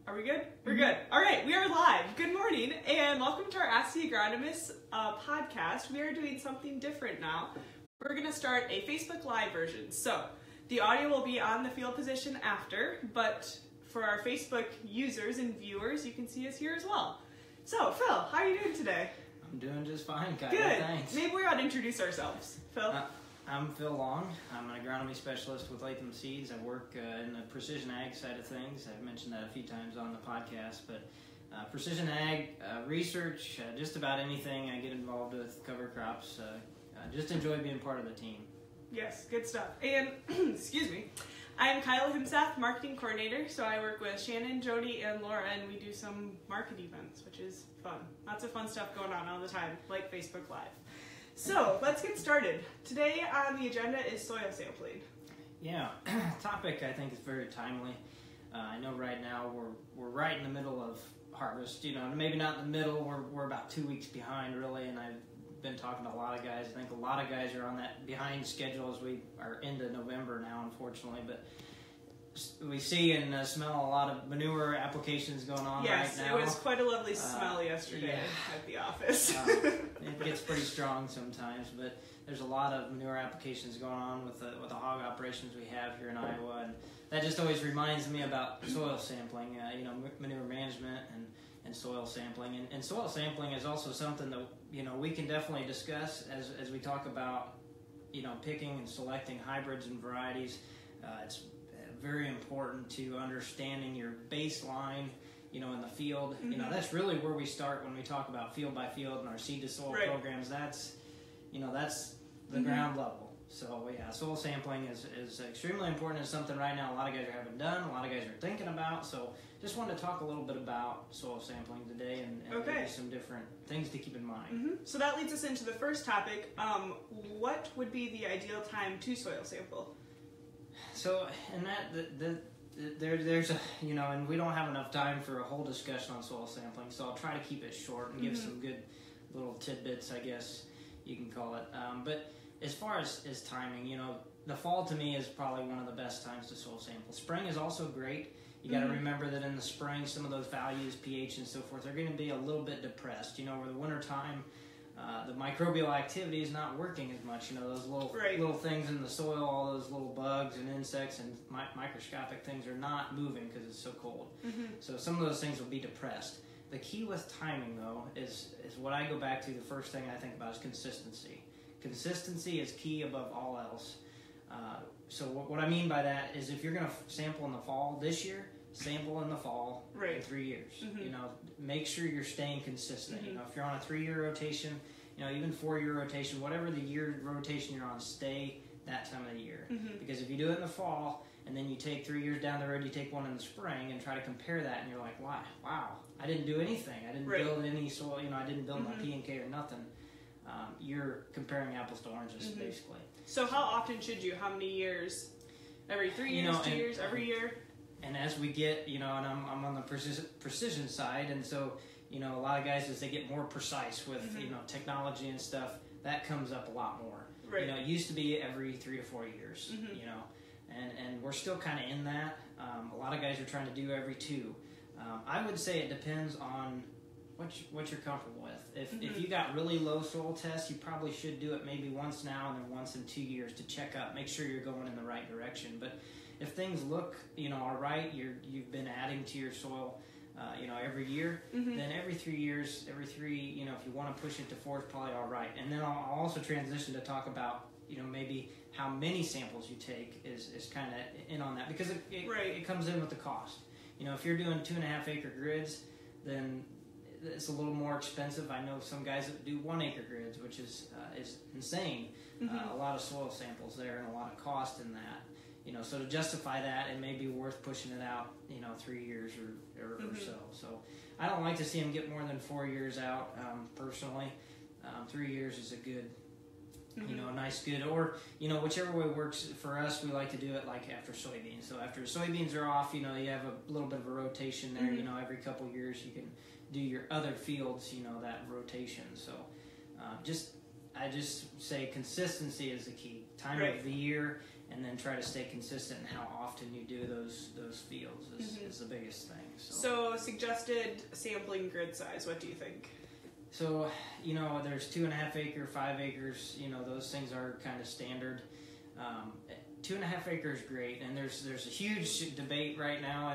Are we good? We're good. All right, we are live. Good morning, and welcome to our Ask the Agronomist podcast. We are doing something different now. We're going to start a Facebook Live version. So the audio will be on the field position after, but for our Facebook users and viewers, you can see us here as well. So, Phil, how are you doing today? I'm doing just fine, Kyle. Good. Thanks. Maybe we ought to introduce ourselves. Phil? I'm Phil Long. I'm an agronomy specialist with Latham Seeds. I work in the precision ag side of things. I've mentioned that a few times on the podcast, but precision ag research, just about anything I get involved with, cover crops. I just enjoy being part of the team. Yes, good stuff. And, excuse me, I'm Kyle Himsath, marketing coordinator, so I work with Shannon, Jody, and Laura, and we do some market events, which is fun. Lots of fun stuff going on all the time, like Facebook Live. So, let's get started. Today on the agenda is soil sampling. Yeah, topic I think is very timely. I know right now we're right in the middle of harvest. You know, maybe not in the middle, we're about 2 weeks behind really, and I've been talking to a lot of guys. I think a lot of guys are on that behind schedule as we are into November now, unfortunately, but we see and smell a lot of manure applications going on right now. Yes, it was quite a lovely smell yesterday at the office. It gets pretty strong sometimes, but there's a lot of manure applications going on with the hog operations we have here in Iowa, and that just always reminds me about soil sampling, manure management and soil sampling. And soil sampling is also something that, we can definitely discuss as we talk about, picking and selecting hybrids and varieties. It's very important to understanding your baseline, in the field. Mm-hmm. That's really where we start when we talk about field by field and our seed to soil programs. That's the ground level. So yeah, soil sampling is extremely important. It's something right now a lot of guys are having done, a lot of guys are thinking about. So just wanted to talk a little bit about soil sampling today and maybe some different things to keep in mind. Mm-hmm. So that leads us into the first topic. What would be the ideal time to soil sample? So, and there's a, and we don't have enough time for a whole discussion on soil sampling, so I'll try to keep it short and give some good little tidbits, I guess you can call it. But as far as timing, the fall to me is probably one of the best times to soil sample. Spring is also great. You got to remember that in the spring, some of those values, pH and so forth, are going to be a little bit depressed. Over the winter time, the microbial activity is not working as much. Those little things in the soil, all those little bugs and insects and microscopic things are not moving because it's so cold. Mm-hmm. So some of those things will be depressed. The key with timing, though, is what I go back to. The first thing I think about is consistency. Consistency is key above all else. So what I mean by that is if you're going to sample in the fall this year, sample in the fall in 3 years. Mm-hmm. Make sure you're staying consistent. Mm-hmm. If you're on a 3-year rotation, even 4-year rotation, whatever the year rotation you're on, stay that time of the year. Mm-hmm. Because if you do it in the fall and then you take 3 years down the road, you take one in the spring and try to compare that, and you're like, wow, I didn't do anything. I didn't build any soil. I didn't build my P&K or nothing. You're comparing apples to oranges, basically. So how often should you? How many years? Every 3 years, 2 years, every year? And as we get, and I'm on the precision side, and so, a lot of guys, as they get more precise with, technology and stuff, that comes up a lot more. Right. It used to be every 3 to 4 years, and we're still kind of in that. A lot of guys are trying to do every 2. I would say it depends on what you're comfortable with. If you got really low soil tests, you probably should do it maybe once now and then once in 2 years to check up, make sure you're going in the right direction. But if things look, all right, you've been adding to your soil, every year, then every 3 years, if you want to push it to 4, it's probably all right. And then I'll also transition to talk about, maybe how many samples you take is kind of in on that, because it comes in with the cost. If you're doing 2.5 acre grids, then it's a little more expensive. I know some guys that do 1 acre grids, which is insane. A lot of soil samples there and a lot of cost in that. So to justify that, it may be worth pushing it out, 3 years or so. So I don't like to see them get more than 4 years out, personally. 3 years is a good, a nice good, or, whichever way works for us. We like to do it like after soybeans. So after the soybeans are off, you have a little bit of a rotation there, every couple years you can do your other fields, that rotation. So I just say consistency is the key. Time of the year, and then try to stay consistent in how often you do those fields is is the biggest thing. So suggested sampling grid size, what do you think? So, there's 2.5 acre, 5 acres, those things are kind of standard. 2.5 acres is great, and there's a huge debate right now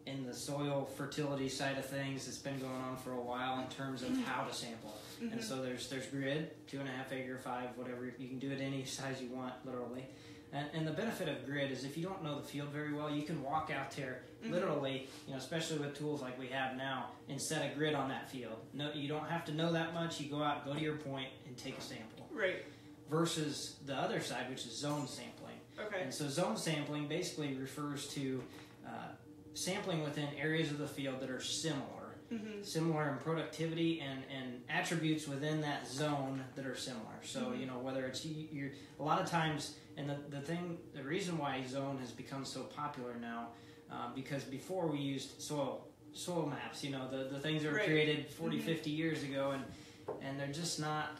in the soil fertility side of things. It's been going on for a while in terms of how to sample. And so there's grid, 2.5 acre, 5, whatever. You can do it any size you want, literally. And the benefit of grid is if you don't know the field very well, you can walk out there literally, especially with tools like we have now, and set a grid on that field. No, you don't have to know that much. You go out, go to your point, and take a sample. Right. Versus the other side, which is zone sampling. Okay. And so zone sampling basically refers to sampling within areas of the field that are similar in productivity and attributes within that zone that are similar. So, whether it's you're a lot of times, and the reason why zone has become so popular now, because before we used soil maps, the things that were created 40, 50 years ago, and they're just not,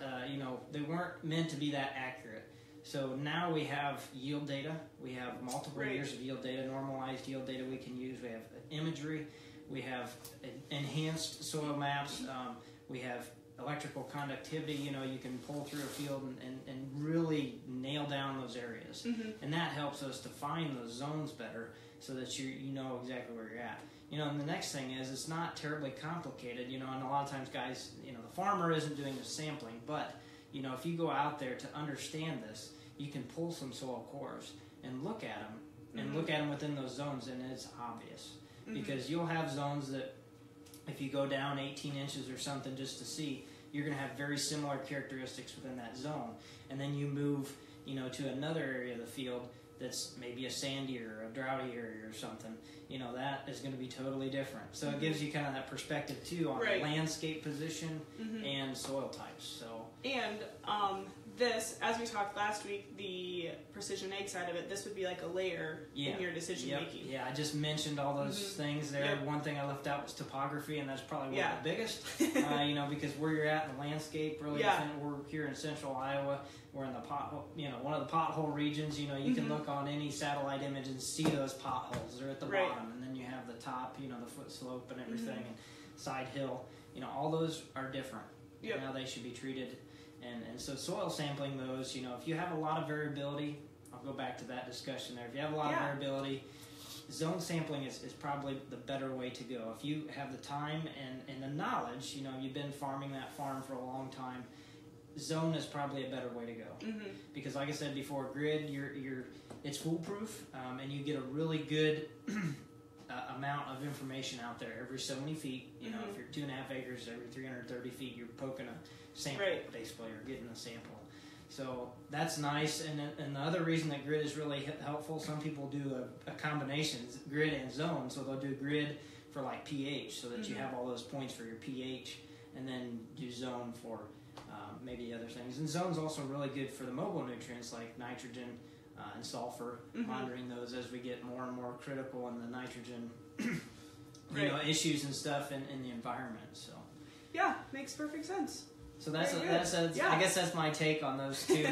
they weren't meant to be that accurate. So now we have yield data. We have multiple years of yield data, normalized yield data we can use. We have imagery. We have enhanced soil maps. We have electrical conductivity. You can pull through a field and really nail down those areas. And that helps us to find those zones better so that you know exactly where you're at. And the next thing is it's not terribly complicated, and a lot of times guys, the farmer isn't doing the sampling, but, if you go out there to understand this, you can pull some soil cores and look at them, and look at them within those zones, and it's obvious. Because you'll have zones that, if you go down 18 inches or something just to see, you're going to have very similar characteristics within that zone. And then you move, to another area of the field that's maybe a sandier or a droughty area or something, that is going to be totally different. So it gives you kind of that perspective too on the landscape position and soil types. So and this, as we talked last week, the precision ag side of it, this would be like a layer in your decision making. Yeah, I just mentioned all those things there. One thing I left out was topography, and that's probably one of the biggest. Because where you're at in the landscape, really, we're here in central Iowa. We're in the pothole, one of the pothole regions. You can look on any satellite image and see those potholes. They're at the bottom, and then you have the top, the foot slope and everything, and side hill. All those are different. And how they should be treated. And so soil sampling those, if you have a lot of variability, I'll go back to that discussion there. If you have a lot of variability, zone sampling is probably the better way to go. If you have the time and the knowledge, you've been farming that farm for a long time, zone is probably a better way to go. Because like I said before, grid, it's foolproof, and you get a really good amount of information out there every so many feet. If you're 2.5 acres, every 330 feet, you're poking a sample, basically, or getting a sample. So that's nice. And the other reason that grid is really helpful, some people do a combination, grid and zone. So they'll do grid for like pH, so that you have all those points for your pH, and then do zone for maybe other things. And zone's also really good for the mobile nutrients like nitrogen and sulfur, monitoring those as we get more and more critical in the nitrogen issues and stuff in the environment. So makes perfect sense. So I guess that's my take on those two.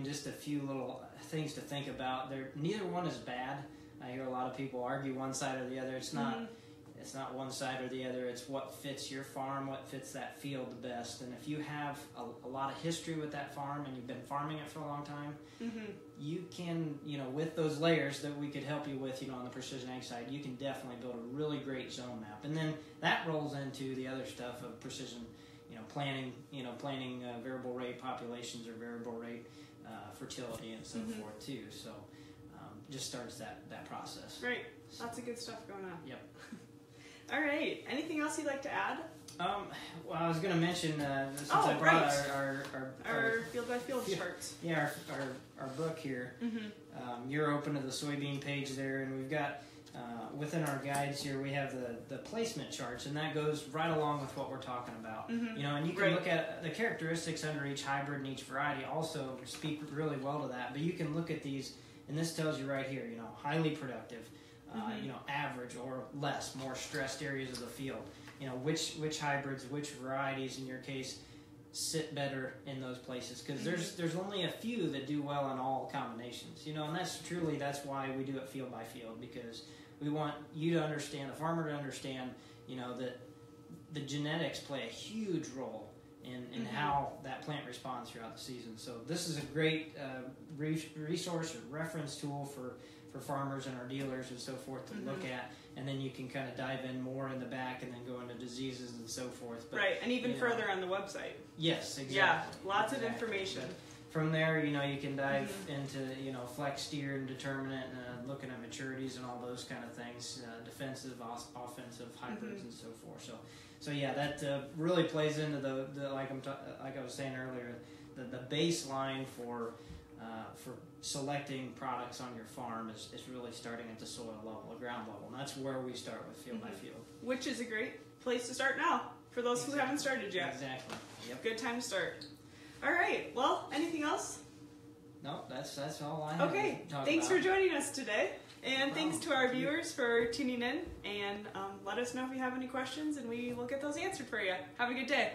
Just a few little things to think about. Neither one is bad. I hear a lot of people argue one side or the other. It's not. It's not one side or the other. It's what fits your farm, what fits that field the best. And if you have a lot of history with that farm and you've been farming it for a long time, you can, with those layers that we could help you with, on the precision ag side, you can definitely build a really great zone map. And then that rolls into the other stuff of precision, planning variable rate populations or variable rate fertility and so forth too. So just starts that process. Right. Lots of good stuff going on. Yep. All right. Anything else you'd like to add? Well, I was going to mention since I brought our field by field charts. Yeah, our book here. You're open to the soybean page there, and we've got within our guides here we have the placement charts, and that goes right along with what we're talking about. And you can look at the characteristics under each hybrid and each variety. Also speak really well to that. But you can look at these, and this tells you right here. Highly productive. Average or less, more stressed areas of the field. Which hybrids, which varieties in your case sit better in those places, because there's only a few that do well in all combinations. And that's why we do it field by field, because we want you to understand, the farmer to understand, that the genetics play a huge role in how that plant responds throughout the season. So this is a great resource or reference tool for farmers and our dealers and so forth to look at, and then you can kind of dive in more in the back and then go into diseases and so forth. But, right, and even further on the website. Yes, exactly. Yeah, lots of information. But from there, you can dive into, flex, steer, and determinant, looking at maturities and all those kind of things, defensive, offensive, hybrids, and so forth. So yeah, that really plays into the like I was saying earlier, the baseline for selecting products on your farm is really starting at the soil level, the ground level, and that's where we start with field by field. Which is a great place to start now for those who haven't started yet. Exactly. Yep. Good time to start. All right. Well, anything else? No, that's all I have. Okay. To talk Thanks about. for joining us today, and thanks to our viewers for tuning in. And let us know if you have any questions, and we will get those answered for you. Have a good day.